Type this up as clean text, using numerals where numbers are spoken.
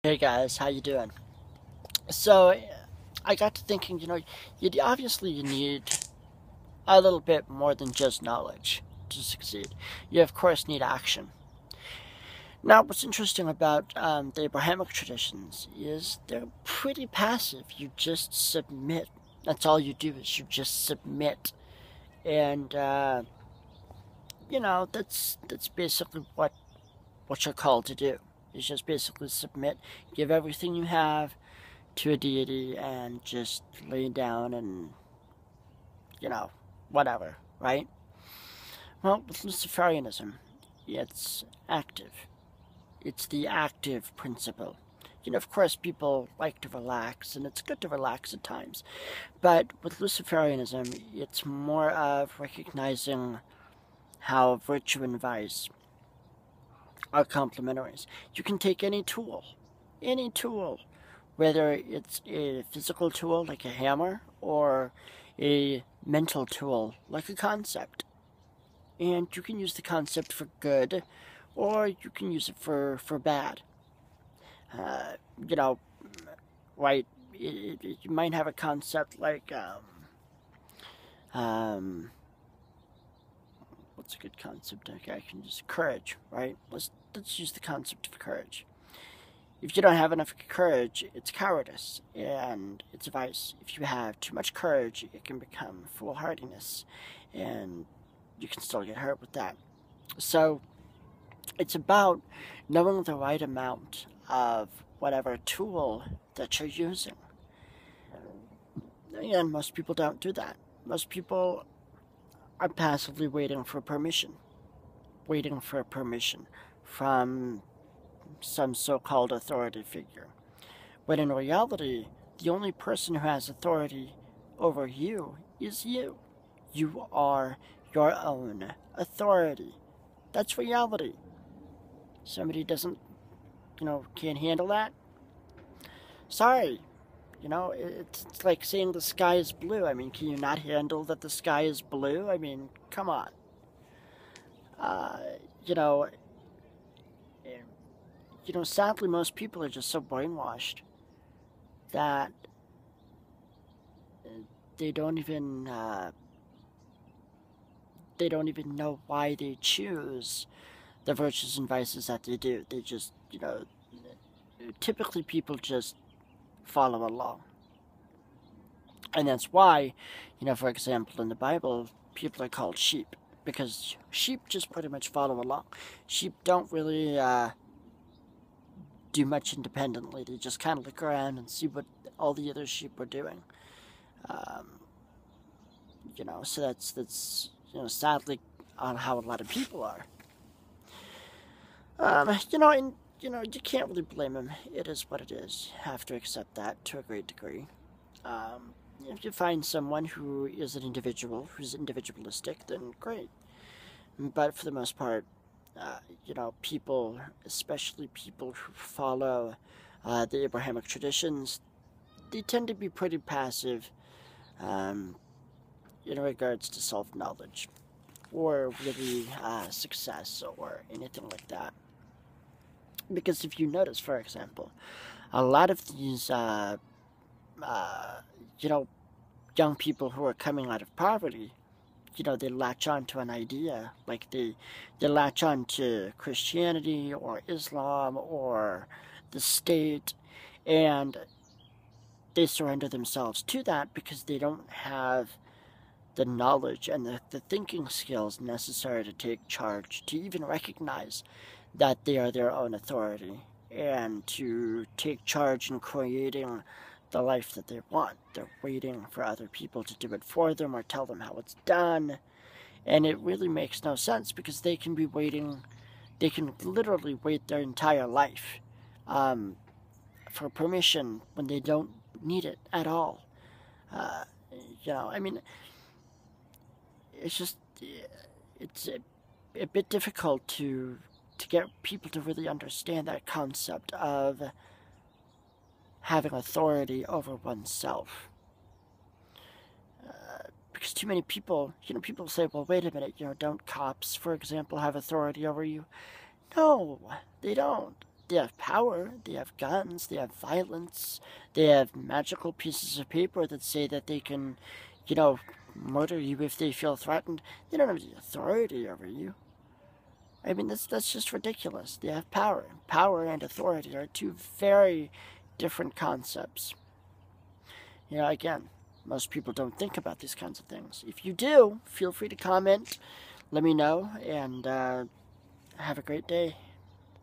Hey guys, how you doing? So I got to thinking, you need a little bit more than just knowledge to succeed. You of course need action. Now, what's interesting about the Abrahamic traditions is they're pretty passive. You just submit. That's all you do is you just submit, and that's basically what you're called to do. Is just basically submit, give everything you have to a deity and just lay down and, you know, whatever, right? Well, with Luciferianism, it's active. It's the active principle. Of course, people like to relax, and it's good to relax at times. But with Luciferianism, it's more of recognizing how virtue and vice are complementaries. You can take any tool, whether it's a physical tool like a hammer or a mental tool like a concept. And you can use the concept for good or you can use it for bad. Uh, you know, right? You might have a concept like, what's a good concept? Okay, I can use courage, right? Let's use the concept of courage. If you don't have enough courage, it's cowardice, and it's a vice. If you have too much courage, it can become foolhardiness, and you can still get hurt with that. So, it's about knowing the right amount of whatever tool that you're using. And most people don't do that. Most people are passively waiting for permission from some so-called authority figure. But in reality, the only person who has authority over you is you. You are your own authority. That's reality. Somebody doesn't, can't handle that? Sorry. It's like saying the sky is blue. I mean, can you not handle that the sky is blue? I mean, come on. Uh, you know, sadly, most people are just so brainwashed that they don't even they don't even know why they choose the virtues and vices that they do. They just, typically people just follow along, and that's why, for example, in the Bible, people are called sheep because sheep just pretty much follow along. Sheep don't really do much independently. They just kind of look around and see what all the other sheep are doing. Um, so that's sadly on how a lot of people are. And you can't really blame them. It is what it is. You have to accept that to a great degree. If you find someone who is an individual, who's individualistic, then great. But for the most part, people, especially people who follow the Abrahamic traditions, they tend to be pretty passive um, in regards to self-knowledge or really success or anything like that. Because if you notice, for example, a lot of these, uh, you know, young people who are coming out of poverty, they latch on to an idea, like they latch on to Christianity or Islam or the state, and they surrender themselves to that because they don't have the knowledge and the thinking skills necessary to take charge, to even recognize that they are their own authority, and to take charge in creating the life that they want. They're waiting for other people to do it for them or tell them how it's done. And it really makes no sense because they can literally wait their entire life um, for permission when they don't need it at all. Uh, I mean, it's just, it's a bit difficult to get people to really understand that concept of having authority over oneself. Because too many people, people say, well, wait a minute, don't cops, for example, have authority over you? No, they don't. they have power, they have guns, they have violence, they have magical pieces of paper that say that they can, murder you if they feel threatened. They don't have the authority over you. I mean, that's just ridiculous. They have power. Power and authority are two very different concepts. Again, most people don't think about these kinds of things. If you do, feel free to comment, let me know, and have a great day.